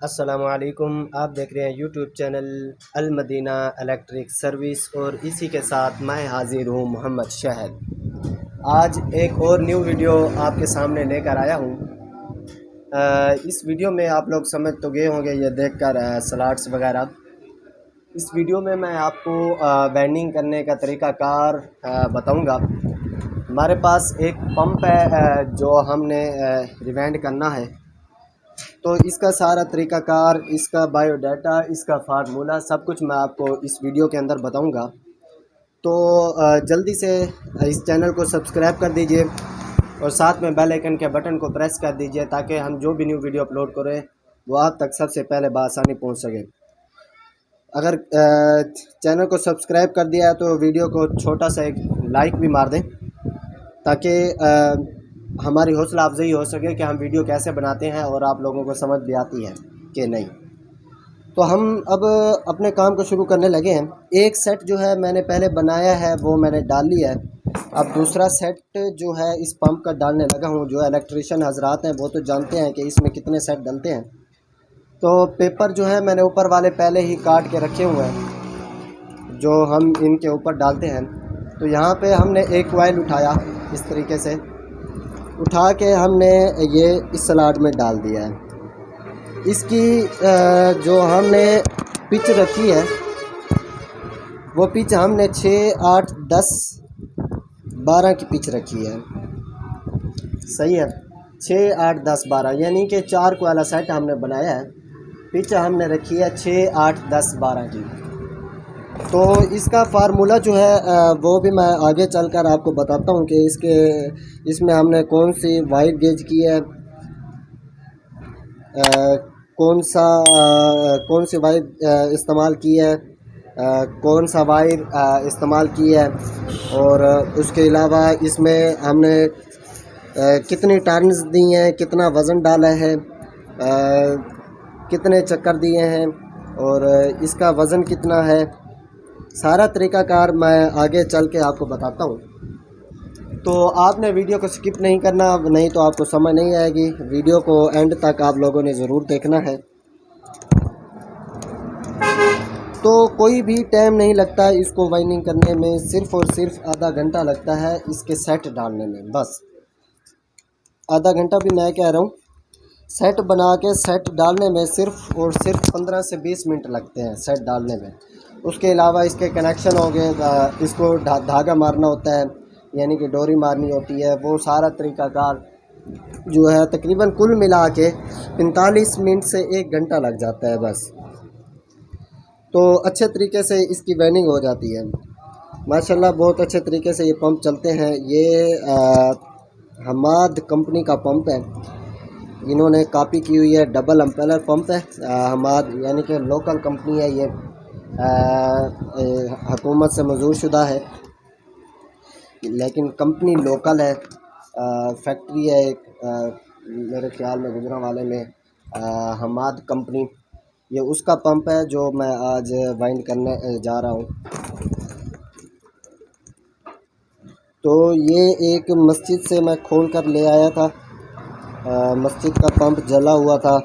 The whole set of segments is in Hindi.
अस्सलामुअलैकुम। आप देख रहे हैं यूट्यूब चैनल अल मदीना इलेक्ट्रिक सर्विस और इसी के साथ मैं हाजिर हूँ मोहम्मद शहद। आज एक और न्यू वीडियो आपके सामने लेकर आया हूँ। इस वीडियो में आप लोग समझ तो गए होंगे ये देखकर स्लॉट्स वगैरह। इस वीडियो में मैं आपको बैंडिंग करने का तरीक़ाकार बताऊँगा। हमारे पास एक पंप है जो हमने रिवाइंड करना है, तो इसका सारा तरीक़ाकार, इसका बायोडाटा, इसका फार्मूला सब कुछ मैं आपको इस वीडियो के अंदर बताऊंगा। तो जल्दी से इस चैनल को सब्सक्राइब कर दीजिए और साथ में बेल आइकन के बटन को प्रेस कर दीजिए ताकि हम जो भी न्यू वीडियो अपलोड करें वो आप तक सबसे पहले बआसानी पहुंच सके। अगर चैनल को सब्सक्राइब कर दिया है तो वीडियो को छोटा सा एक लाइक भी मार दें ताकि हमारी हौसला अफजाई हो सके कि हम वीडियो कैसे बनाते हैं और आप लोगों को समझ भी आती है कि नहीं। तो हम अब अपने काम को शुरू करने लगे हैं। एक सेट जो है मैंने पहले बनाया है वो मैंने डाल लिया है। अब दूसरा सेट जो है इस पंप का डालने लगा हूँ। जो इलेक्ट्रीशियन हजरात हैं वो तो जानते हैं कि इसमें कितने सेट डलते हैं। तो पेपर जो है मैंने ऊपर वाले पहले ही काट के रखे हुए हैं जो हम इनके ऊपर डालते हैं। तो यहाँ पे हमने एक कॉइल उठाया, इस तरीके से उठा के हमने ये इस स्लॉट में डाल दिया है। इसकी जो हमने पिच रखी है वो पिच हमने 6, 8, 10, 12 की पिच रखी है। सही है, 6, 8, 10, 12 यानी कि 4 को वाला सेट हमने बनाया है। पिच हमने रखी है 6, 8, 10, 12 की। तो इसका फार्मूला जो है वो भी मैं आगे चलकर आपको बताता हूँ कि इसमें हमने कौन सी वायर गेज की है, कौन सी वायर इस्तेमाल की है, कौन सा वायर इस्तेमाल की है, और उसके अलावा इसमें हमने कितनी टर्न्स दी हैं, कितना वज़न डाला है, कितने चक्कर दिए हैं और इसका वज़न कितना है। सारा तरीक़ाकार मैं आगे चल के आपको बताता हूँ। तो आपने वीडियो को स्किप नहीं करना, नहीं तो आपको समझ नहीं आएगी। वीडियो को एंड तक आप लोगों ने ज़रूर देखना है। तो कोई भी टाइम नहीं लगता इसको वाइंडिंग करने में, सिर्फ़ और सिर्फ आधा घंटा लगता है इसके सेट डालने में। बस आधा घंटा भी मैं कह रहा हूँ, सेट बना के सेट डालने में सिर्फ़ और सिर्फ 15 से 20 मिनट लगते हैं सेट डालने में। उसके अलावा इसके कनेक्शन हो गए, इसको धागा मारना होता है यानी कि डोरी मारनी होती है। वो सारा तरीक़ाकार जो है तकरीबन कुल मिला के 45 मिनट से 1 घंटा लग जाता है बस। तो अच्छे तरीके से इसकी वाइंडिंग हो जाती है माशाल्लाह। बहुत अच्छे तरीके से ये पंप चलते हैं। ये हमाद कंपनी का पंप है, इन्होंने कॉपी की हुई है। डबल एम्पेलर पंप है, हमाद यानी कि लोकल कंपनी है। ये हुकूमत से मंजूर शुदा है लेकिन कंपनी लोकल है। फैक्ट्री है एक मेरे ख्याल में गुजरांवाले में हमाद कंपनी। ये उसका पंप है जो मैं आज वाइंड करने जा रहा हूँ। तो ये एक मस्जिद से मैं खोल कर ले आया था। मस्जिद का पंप जला हुआ था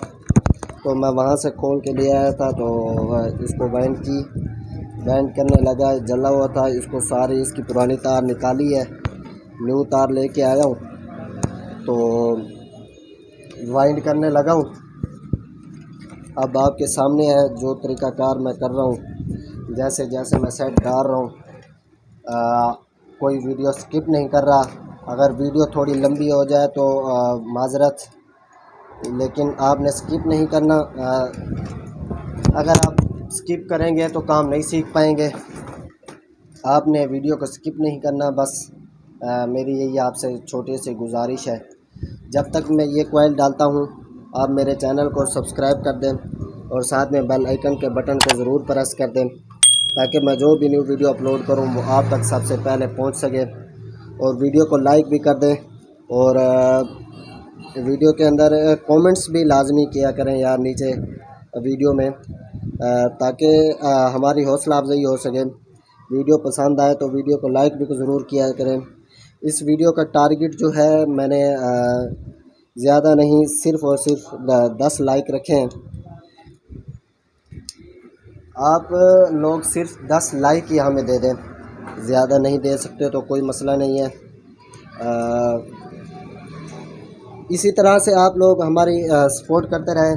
तो मैं वहाँ से खोल के ले आया था। तो इसको वाइंड करने लगा, जला हुआ था। इसको सारी इसकी पुरानी तार निकाली है, न्यू तार लेके आया हूँ तो वाइंड करने लगा हूँ। अब आपके सामने है जो तरीक़ाकार मैं कर रहा हूँ। जैसे जैसे मैं सेट डाल रहा हूँ, कोई वीडियो स्किप नहीं कर रहा। अगर वीडियो थोड़ी लंबी हो जाए तो माजरत, लेकिन आपने स्किप नहीं करना। अगर आप स्किप करेंगे तो काम नहीं सीख पाएंगे। आपने वीडियो को स्किप नहीं करना बस। मेरी यही आपसे छोटी सी गुजारिश है। जब तक मैं ये कॉइल डालता हूँ आप मेरे चैनल को सब्सक्राइब कर दें और साथ में बेल आइकन के बटन को ज़रूर प्रेस कर दें ताकि मैं जो भी न्यू वीडियो अपलोड करूँ वो आप तक सबसे पहले पहुँच सके। और वीडियो को लाइक भी कर दें और वीडियो के अंदर कमेंट्स भी लाजमी किया करें यार नीचे वीडियो में, ताकि हमारी हौसला अफजाई हो सके। वीडियो पसंद आए तो वीडियो को लाइक भी ज़रूर किया करें। इस वीडियो का टारगेट जो है मैंने ज़्यादा नहीं, सिर्फ़ और सिर्फ 10 लाइक रखे हैं। आप लोग सिर्फ 10 लाइक ही हमें दे दें, ज़्यादा नहीं दे सकते तो कोई मसला नहीं है। इसी तरह से आप लोग हमारी सपोर्ट करते रहें,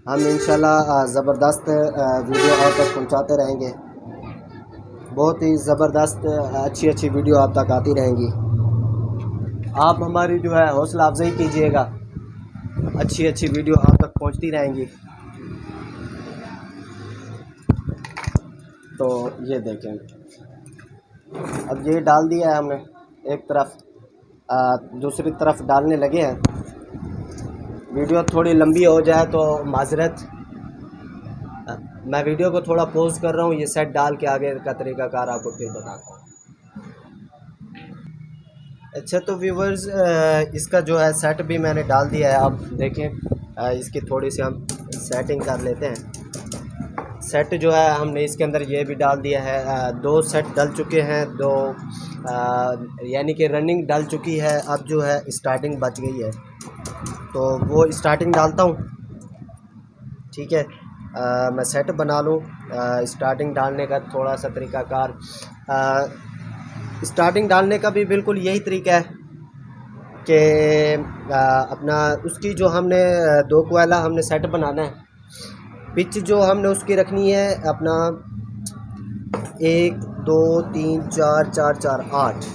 हम इंशाल्लाह ज़बरदस्त वीडियो आप तक पहुंचाते रहेंगे। बहुत ही ज़बरदस्त अच्छी अच्छी वीडियो आप तक आती रहेंगी। आप हमारी जो है हौसला अफजाई कीजिएगा, अच्छी अच्छी वीडियो आप तक पहुंचती रहेंगी। तो ये देखें, अब ये डाल दिया है हमने एक तरफ, दूसरी तरफ डालने लगे हैं। वीडियो थोड़ी लंबी हो जाए तो माजरत, मैं वीडियो को थोड़ा पॉज कर रहा हूँ, ये सेट डाल के आगे का तरीक़ाकार आपको फिर बताता हूँ। अच्छा तो व्यूवर्स, इसका जो है सेट भी मैंने डाल दिया है। आप देखें, इसकी थोड़ी सी हम सेटिंग कर लेते हैं। सेट जो है हमने इसके अंदर ये भी डाल दिया है। 2 सेट डल चुके हैं, 2 यानी कि रनिंग डल चुकी है। अब जो है स्टार्टिंग बच गई है, तो वो स्टार्टिंग डालता हूँ। ठीक है, मैं सेट बना लूँ। स्टार्टिंग डालने का थोड़ा सा तरीक़ाकार, स्टार्टिंग डालने का भी बिल्कुल यही तरीका है कि अपना उसकी जो हमने 2 कोयला हमने सेट बनाना है। पिच जो हमने उसकी रखनी है अपना 1 2 3 4 4 4 8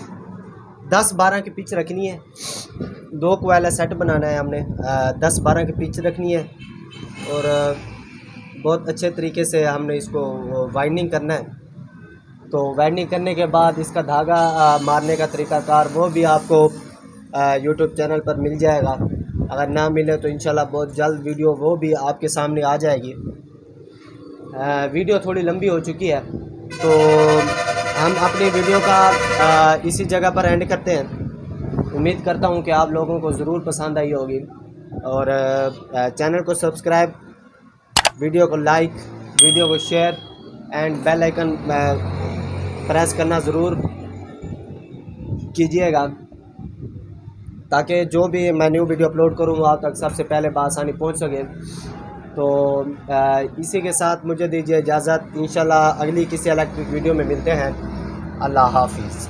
10-12 की पिच रखनी है। 2 कोयला सेट बनाना है हमने, 10-12 की पिच रखनी है और बहुत अच्छे तरीके से हमने इसको वाइंडिंग करना है। तो वाइंडिंग करने के बाद इसका धागा मारने का तरीक़ाकार वो भी आपको यूट्यूब चैनल पर मिल जाएगा। अगर ना मिले तो इंशाल्लाह बहुत जल्द वीडियो वो भी आपके सामने आ जाएगी। वीडियो थोड़ी लंबी हो चुकी है, तो हम अपनी वीडियो का इसी जगह पर एंड करते हैं। उम्मीद करता हूँ कि आप लोगों को ज़रूर पसंद आई होगी, और चैनल को सब्सक्राइब, वीडियो को लाइक, वीडियो को share and bell icon press करना ज़रूर कीजिएगा, ताकि जो भी मैं न्यू वीडियो अपलोड करूँ वो आप तक सबसे पहले बआसानी पहुँच सके। तो इसी के साथ मुझे दीजिए इजाज़त। इंशाल्लाह अगली किसी इलेक्ट्रिक वीडियो में मिलते हैं। अल्लाह हाफिज़।